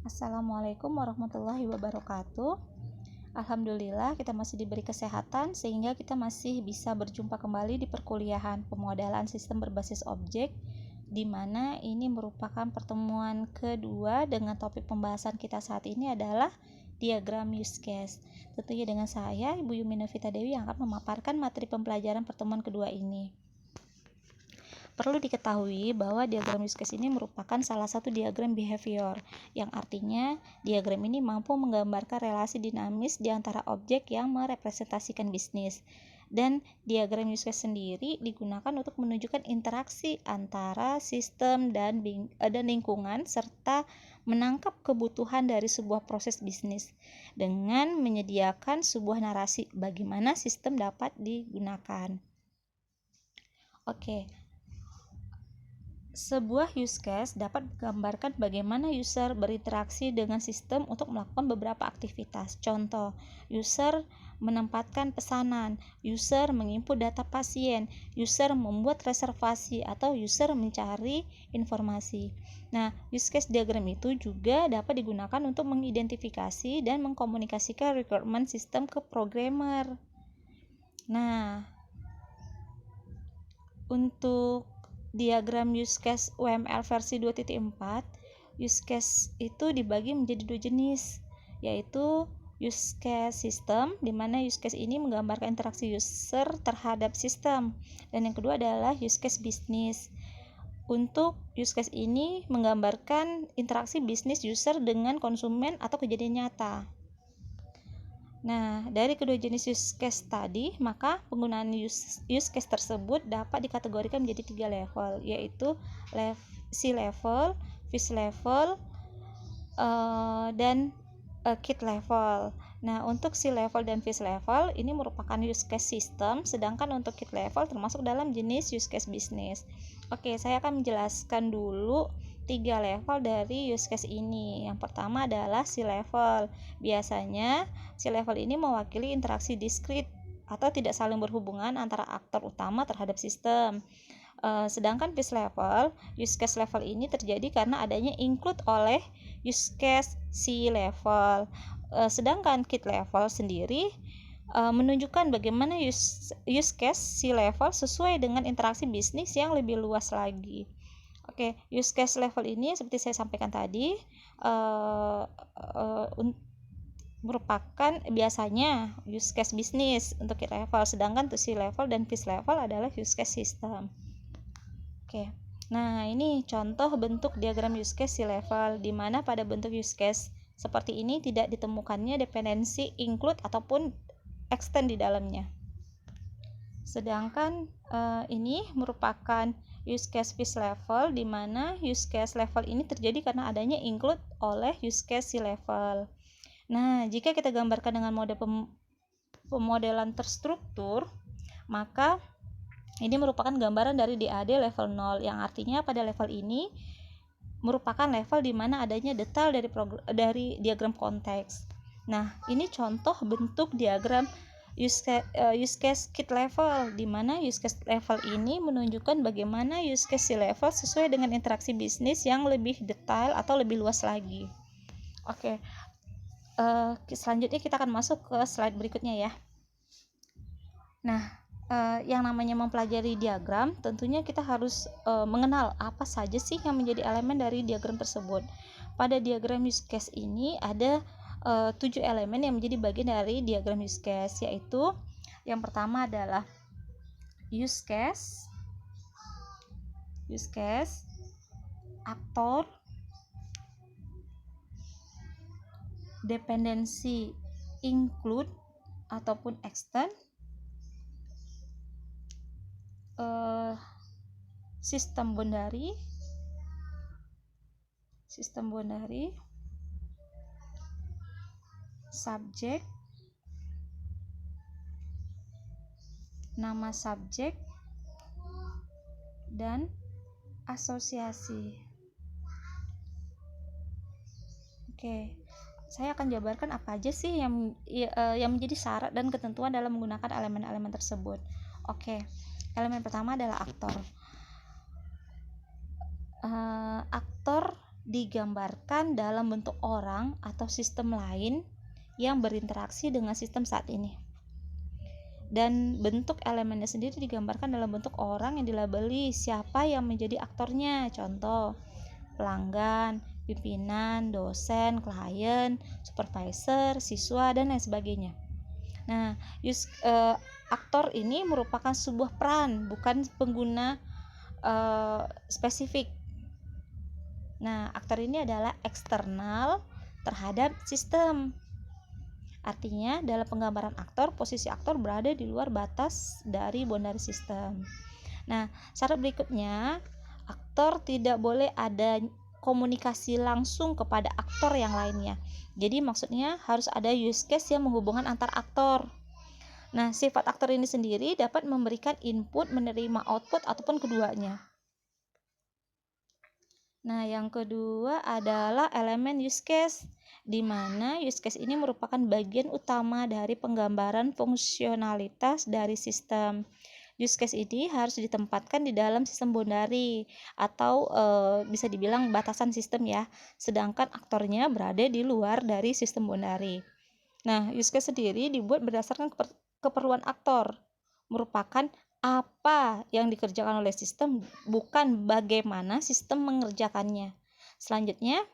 Assalamualaikum warahmatullahi wabarakatuh. Alhamdulillah kita masih diberi kesehatan sehingga kita masih bisa berjumpa kembali di perkuliahan pemodelan sistem berbasis objek, di mana ini merupakan pertemuan kedua dengan topik pembahasan kita saat ini adalah diagram use case. Tentunya dengan saya, Ibu Yumi Novita Dewi, yang akan memaparkan materi pembelajaran pertemuan kedua ini. Perlu diketahui bahwa diagram use case ini merupakan salah satu diagram behavior, yang artinya diagram ini mampu menggambarkan relasi dinamis di antara objek yang merepresentasikan bisnis. Dan diagram use case sendiri digunakan untuk menunjukkan interaksi antara sistem dan lingkungan serta menangkap kebutuhan dari sebuah proses bisnis dengan menyediakan sebuah narasi bagaimana sistem dapat digunakan. Oke. Sebuah use case dapat menggambarkan bagaimana user berinteraksi dengan sistem untuk melakukan beberapa aktivitas. Contoh, user menempatkan pesanan, user menginput data pasien, user membuat reservasi, atau user mencari informasi. Nah, use case diagram itu juga dapat digunakan untuk mengidentifikasi dan mengkomunikasikan requirement sistem ke programmer. Nah, untuk diagram use case UML versi 2.4, use case itu dibagi menjadi dua jenis, yaitu use case system, di mana use case ini menggambarkan interaksi user terhadap sistem, dan yang kedua adalah use case bisnis. Untuk use case ini menggambarkan interaksi bisnis user dengan konsumen atau kejadian nyata. Nah, dari kedua jenis use case tadi, maka penggunaan use case tersebut dapat dikategorikan menjadi 3 level, yaitu C-level, fish-level, dan kit level. Nah, untuk C-level dan fish-level ini merupakan use case system, sedangkan untuk kit level termasuk dalam jenis use case bisnis. Oke, saya akan menjelaskan dulu 3 level dari use case ini. Yang pertama adalah C-level. Biasanya C-level ini mewakili interaksi diskrit atau tidak saling berhubungan antara aktor utama terhadap sistem. Sedangkan fish level, use case level ini terjadi karena adanya include oleh use case C-level. Sedangkan kit level sendiri menunjukkan bagaimana use case C-level sesuai dengan interaksi bisnis yang lebih luas lagi. Oke, use case level ini seperti saya sampaikan tadi merupakan biasanya use case bisnis untuk kit level, sedangkan untuk C-level dan fish level adalah use case system. Oke. Nah, ini contoh bentuk diagram use case C-level, di mana pada bentuk use case seperti ini tidak ditemukannya dependensi include ataupun extend di dalamnya. Sedangkan ini merupakan use case fish level, di mana use case level ini terjadi karena adanya include oleh use case C-level. Nah, jika kita gambarkan dengan mode pemodelan terstruktur, maka ini merupakan gambaran dari DAD level 0, yang artinya pada level ini merupakan level di mana adanya detail dari diagram konteks. Nah, ini contoh bentuk diagram use case kit level, di mana use case level ini menunjukkan bagaimana use case C-level sesuai dengan interaksi bisnis yang lebih detail atau lebih luas lagi. Oke. Selanjutnya kita akan masuk ke slide berikutnya ya. Nah, yang namanya mempelajari diagram, tentunya kita harus mengenal apa saja sih yang menjadi elemen dari diagram tersebut. Pada diagram use case ini ada 7 elemen yang menjadi bagian dari diagram use case, yaitu yang pertama adalah use case, aktor, dependensi include ataupun extend, sistem boundary, subjek, nama subjek, dan asosiasi. Oke, saya akan jabarkan apa aja sih yang menjadi syarat dan ketentuan dalam menggunakan elemen-elemen tersebut. Oke, elemen pertama adalah aktor. Aktor digambarkan dalam bentuk orang atau sistem lain yang berinteraksi dengan sistem saat ini. Dan bentuk elemennya sendiri digambarkan dalam bentuk orang yang dilabeli siapa yang menjadi aktornya. Contoh, pelanggan, pimpinan, dosen, klien, supervisor, siswa, dan lain sebagainya. Nah, aktor ini merupakan sebuah peran, bukan pengguna spesifik. Nah, aktor ini adalah eksternal terhadap sistem. Artinya, dalam penggambaran aktor, posisi aktor berada di luar batas dari boundary system. Nah, syarat berikutnya, aktor tidak boleh ada komunikasi langsung kepada aktor yang lainnya. Jadi maksudnya harus ada use case yang menghubungkan antar aktor. Nah, sifat aktor ini sendiri dapat memberikan input, menerima output, ataupun keduanya. Nah, yang kedua adalah elemen use case, di mana use case ini merupakan bagian utama dari penggambaran fungsionalitas dari sistem. Use case ini harus ditempatkan di dalam sistem boundary atau bisa dibilang batasan sistem ya, sedangkan aktornya berada di luar dari sistem boundary. Nah, use case sendiri dibuat berdasarkan keperluan aktor, merupakan apa yang dikerjakan oleh sistem, bukan bagaimana sistem mengerjakannya. Selanjutnya,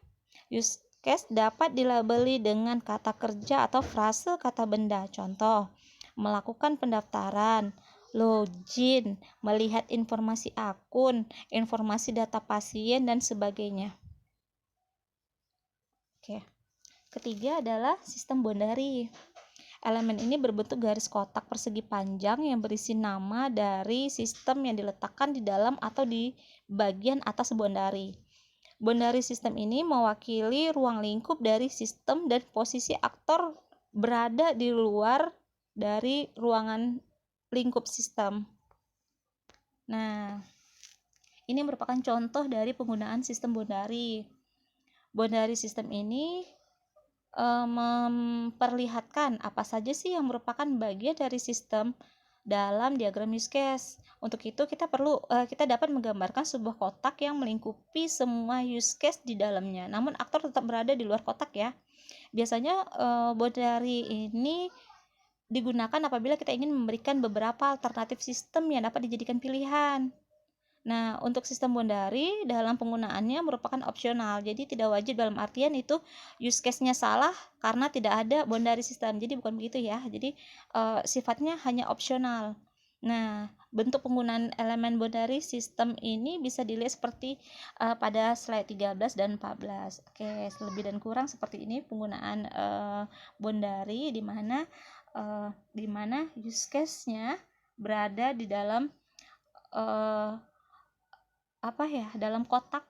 use case dapat dilabeli dengan kata kerja atau frase kata benda. Contoh, melakukan pendaftaran, login, melihat informasi akun, informasi data pasien, dan sebagainya. Oke. Ketiga adalah sistem boundary. Elemen ini berbentuk garis kotak persegi panjang yang berisi nama dari sistem yang diletakkan di dalam atau di bagian atas boundary. Boundary sistem ini mewakili ruang lingkup dari sistem dan posisi aktor berada di luar dari ruangan lingkup sistem. Nah, ini merupakan contoh dari penggunaan sistem boundary. Boundary sistem ini memperlihatkan apa saja sih yang merupakan bagian dari sistem dalam diagram use case. Untuk itu kita dapat menggambarkan sebuah kotak yang melingkupi semua use case di dalamnya. Namun aktor tetap berada di luar kotak ya. Biasanya boundary ini digunakan apabila kita ingin memberikan beberapa alternatif sistem yang dapat dijadikan pilihan. Nah, untuk sistem boundary dalam penggunaannya merupakan opsional, jadi tidak wajib dalam artian itu use case-nya salah karena tidak ada boundary system. Jadi bukan begitu ya. Jadi sifatnya hanya opsional. Nah, bentuk penggunaan elemen boundary system ini bisa dilihat seperti pada slide 13 dan 14. Oke, lebih dan kurang seperti ini penggunaan boundary di mana use case-nya berada di dalam dalam kotak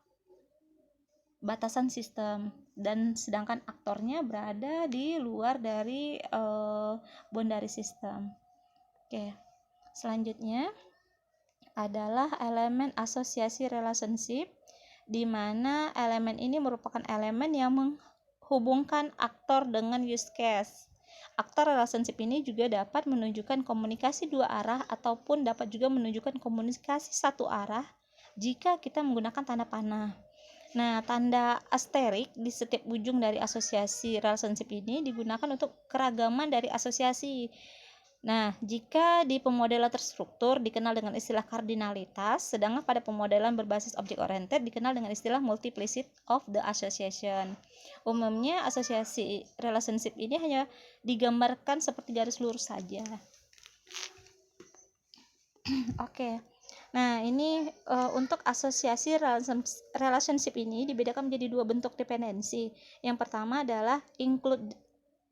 batasan sistem, dan sedangkan aktornya berada di luar dari boundary system. Oke. Selanjutnya adalah elemen asosiasi relationship, di mana elemen ini merupakan elemen yang menghubungkan aktor dengan use case. Aktor relationship ini juga dapat menunjukkan komunikasi dua arah ataupun dapat juga menunjukkan komunikasi satu arah jika kita menggunakan tanda panah. Nah, tanda asterik di setiap ujung dari asosiasi relationship ini digunakan untuk keragaman dari asosiasi. Nah, jika di pemodelan terstruktur dikenal dengan istilah kardinalitas, sedangkan pada pemodelan berbasis object oriented dikenal dengan istilah multiplicity of the association. Umumnya asosiasi relationship ini hanya digambarkan seperti garis lurus saja. Oke. Nah, ini untuk asosiasi relationship ini dibedakan menjadi dua bentuk dependensi. Yang pertama adalah include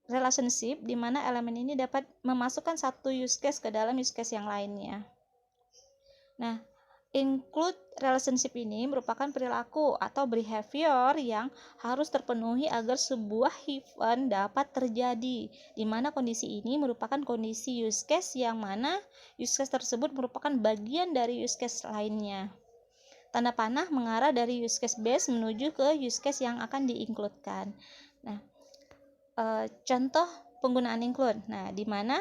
relationship, di mana elemen ini dapat memasukkan satu use case ke dalam use case yang lainnya. Nah, include relationship ini merupakan perilaku atau behavior yang harus terpenuhi agar sebuah event dapat terjadi, di mana kondisi ini merupakan kondisi use case yang mana use case tersebut merupakan bagian dari use case lainnya. Tanda panah mengarah dari use case base menuju ke use case yang akan di-include-kan. Nah, contoh penggunaan include. Nah, di mana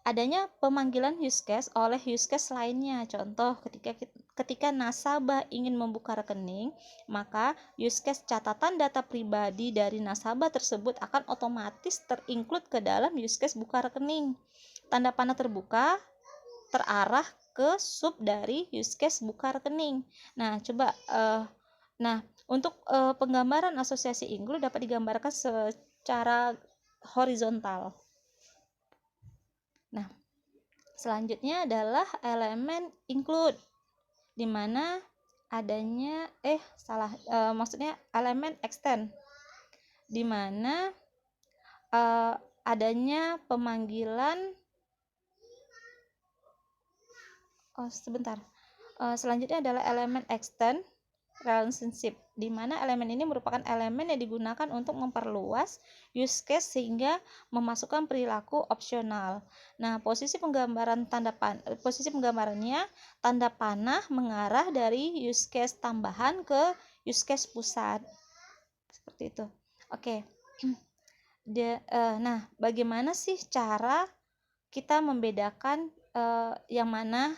adanya pemanggilan use case oleh use case lainnya. Contoh, ketika nasabah ingin membuka rekening, maka use case catatan data pribadi dari nasabah tersebut akan otomatis terinclude ke dalam use case buka rekening. Tanda panah terbuka terarah ke sub dari use case buka rekening. Nah, coba untuk penggambaran asosiasi include dapat digambarkan secara horizontal. Nah, selanjutnya adalah elemen include, di mana adanya maksudnya elemen extend, di mana adanya pemanggilan selanjutnya adalah elemen extend relationship, di mana elemen ini merupakan elemen yang digunakan untuk memperluas use case sehingga memasukkan perilaku opsional. Nah, posisi penggambarannya tanda panah mengarah dari use case tambahan ke use case pusat. Seperti itu. Oke. Nah, bagaimana sih cara kita membedakan yang mana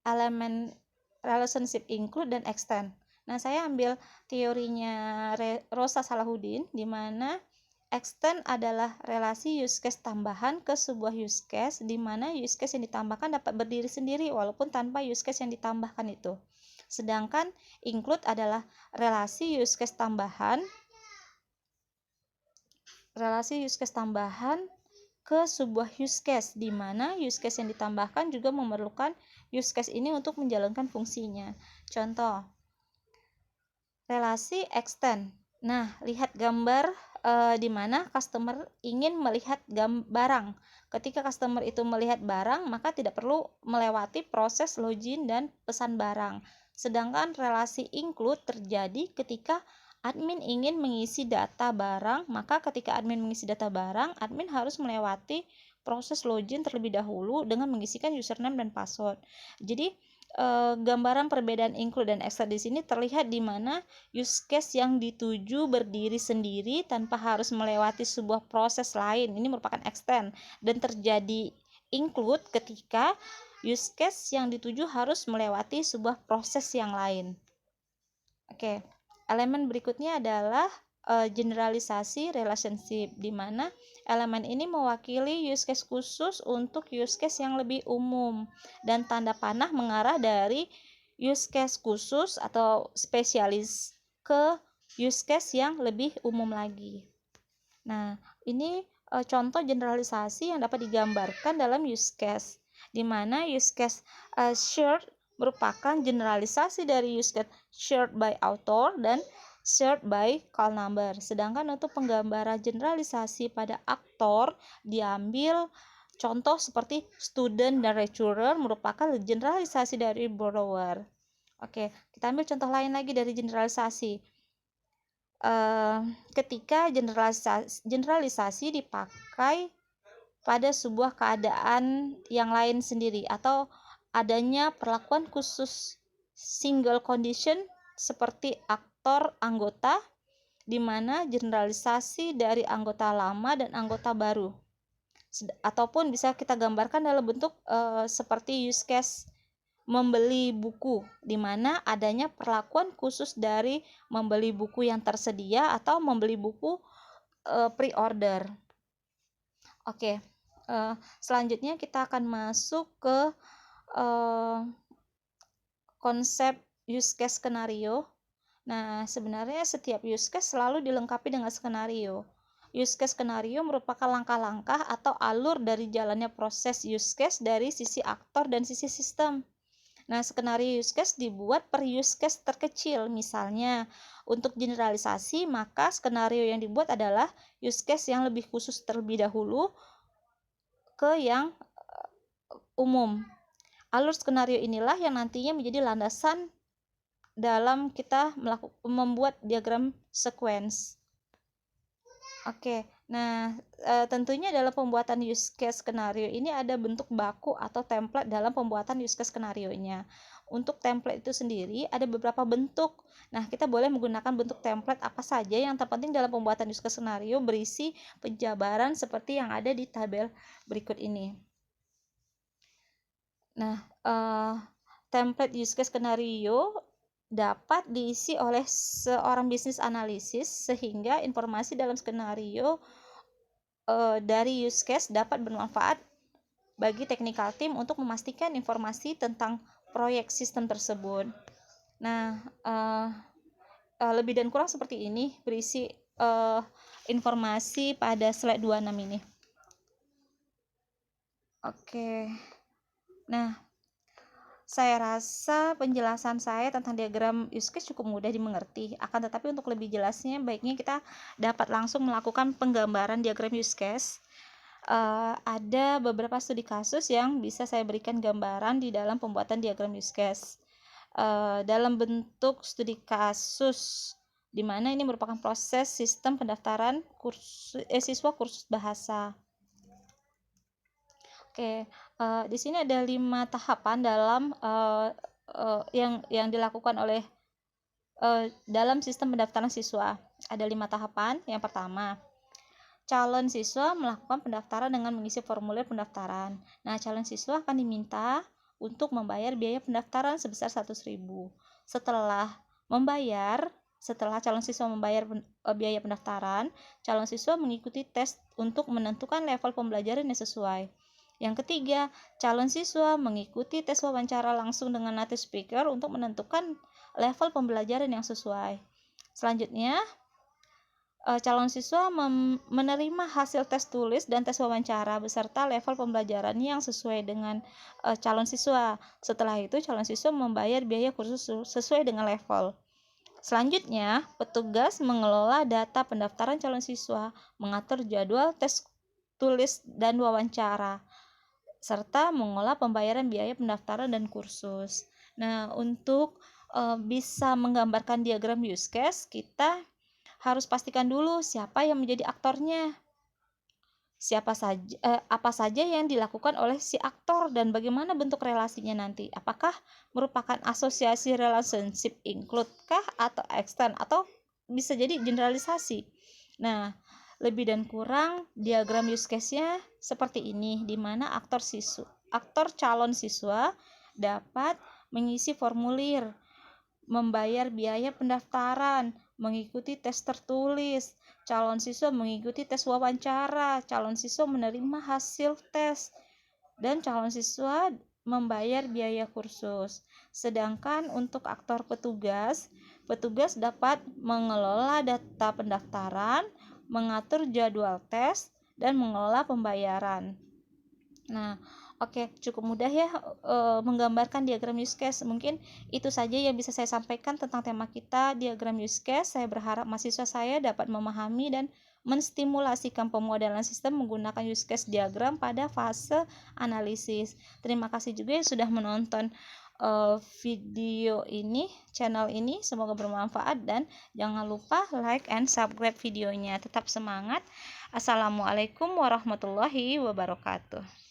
elemen relationship include dan extend? Nah, saya ambil teorinya Rosa Salahuddin, di mana extend adalah relasi use case tambahan ke sebuah use case, di mana use case yang ditambahkan dapat berdiri sendiri walaupun tanpa use case yang ditambahkan itu. Sedangkan include adalah relasi use case tambahan ke sebuah use case, di mana use case yang ditambahkan juga memerlukan use case ini untuk menjalankan fungsinya. Contoh, relasi extend. Nah, lihat gambar di mana customer ingin melihat barang. Ketika customer itu melihat barang, maka tidak perlu melewati proses login dan pesan barang. Sedangkan relasi include terjadi ketika admin ingin mengisi data barang, maka ketika admin mengisi data barang, admin harus melewati proses login terlebih dahulu dengan mengisikan username dan password. Jadi gambaran perbedaan include dan extend di sini terlihat di mana use case yang dituju berdiri sendiri tanpa harus melewati sebuah proses lain. Ini merupakan extend, dan terjadi include ketika use case yang dituju harus melewati sebuah proses yang lain. Oke. Elemen berikutnya adalah generalisasi relationship, di mana elemen ini mewakili use case khusus untuk use case yang lebih umum, dan tanda panah mengarah dari use case khusus atau spesialis ke use case yang lebih umum lagi. Nah, ini contoh generalisasi yang dapat digambarkan dalam use case, di mana use case shared merupakan generalisasi dari use case shared by author dan shared by call number. Sedangkan untuk penggambaran generalisasi pada aktor diambil contoh seperti student dan lecturer merupakan generalisasi dari borrower. Oke, kita ambil contoh lain lagi dari generalisasi. Ketika generalisasi dipakai pada sebuah keadaan yang lain sendiri, atau adanya perlakuan khusus single condition seperti aktor anggota, di mana generalisasi dari anggota lama dan anggota baru, ataupun bisa kita gambarkan dalam bentuk seperti use case membeli buku, di mana adanya perlakuan khusus dari membeli buku yang tersedia atau membeli buku pre-order. Oke. Selanjutnya kita akan masuk ke konsep use case skenario. Nah, sebenarnya setiap use case selalu dilengkapi dengan skenario. Use case skenario merupakan langkah-langkah atau alur dari jalannya proses use case dari sisi aktor dan sisi sistem. Nah, skenario use case dibuat per use case terkecil. Misalnya, untuk generalisasi, maka skenario yang dibuat adalah use case yang lebih khusus terlebih dahulu ke yang umum. Alur skenario inilah yang nantinya menjadi landasan dalam kita membuat diagram sequence. Oke. Nah, tentunya dalam pembuatan use case skenario ini ada bentuk baku atau template dalam pembuatan use case skenario-nya. untuk template itu sendiri ada beberapa bentuk. Nah, kita boleh menggunakan bentuk template apa saja, yang terpenting dalam pembuatan use case skenario berisi penjabaran seperti yang ada di tabel berikut ini. Nah, template use case skenario dapat diisi oleh seorang bisnis analisis sehingga informasi dalam skenario dari use case dapat bermanfaat bagi technical team untuk memastikan informasi tentang proyek sistem tersebut. Nah, lebih dan kurang seperti ini berisi informasi pada slide 26 ini. Oke. Nah, saya rasa penjelasan saya tentang diagram use case cukup mudah dimengerti. Akan tetapi untuk lebih jelasnya, baiknya kita dapat langsung melakukan penggambaran diagram use case. Ada beberapa studi kasus yang bisa saya berikan gambaran di dalam pembuatan diagram use case. Dalam bentuk studi kasus, di mana ini merupakan proses sistem pendaftaran siswa kursus bahasa. Oke, di sini ada 5 tahapan dalam yang dilakukan oleh dalam sistem pendaftaran siswa. Ada 5 tahapan. Yang pertama, calon siswa melakukan pendaftaran dengan mengisi formulir pendaftaran. Nah, calon siswa akan diminta untuk membayar biaya pendaftaran sebesar 100.000. Setelah calon siswa membayar biaya pendaftaran, calon siswa mengikuti tes untuk menentukan level pembelajaran yang sesuai. Yang ketiga, calon siswa mengikuti tes wawancara langsung dengan native speaker untuk menentukan level pembelajaran yang sesuai. Selanjutnya, calon siswa menerima hasil tes tulis dan tes wawancara beserta level pembelajaran yang sesuai dengan calon siswa. Setelah itu, calon siswa membayar biaya kursus sesuai dengan level. Selanjutnya, petugas mengelola data pendaftaran calon siswa, mengatur jadwal tes tulis dan wawancara, serta mengolah pembayaran biaya pendaftaran dan kursus. Nah, untuk bisa menggambarkan diagram use case, kita harus pastikan dulu siapa yang menjadi aktornya, apa saja yang dilakukan oleh si aktor, dan bagaimana bentuk relasinya nanti. Apakah merupakan asosiasi relationship include kah atau extend, atau bisa jadi generalisasi. Nah, lebih dan kurang diagram use case-nya seperti ini, di mana aktor calon siswa dapat mengisi formulir, membayar biaya pendaftaran, mengikuti tes tertulis, calon siswa mengikuti tes wawancara, calon siswa menerima hasil tes, dan calon siswa membayar biaya kursus. Sedangkan untuk aktor petugas dapat mengelola data pendaftaran, mengatur jadwal tes, dan mengelola pembayaran. Nah, oke, cukup mudah ya menggambarkan diagram use case. Mungkin itu saja yang bisa saya sampaikan tentang tema kita, diagram use case. Saya berharap mahasiswa saya dapat memahami dan menstimulasikan pemodelan sistem menggunakan use case diagram pada fase analisis. Terima kasih juga yang sudah menonton video ini, channel ini. Semoga bermanfaat, dan jangan lupa like and subscribe videonya. Tetap semangat. Assalamualaikum warahmatullahi wabarakatuh.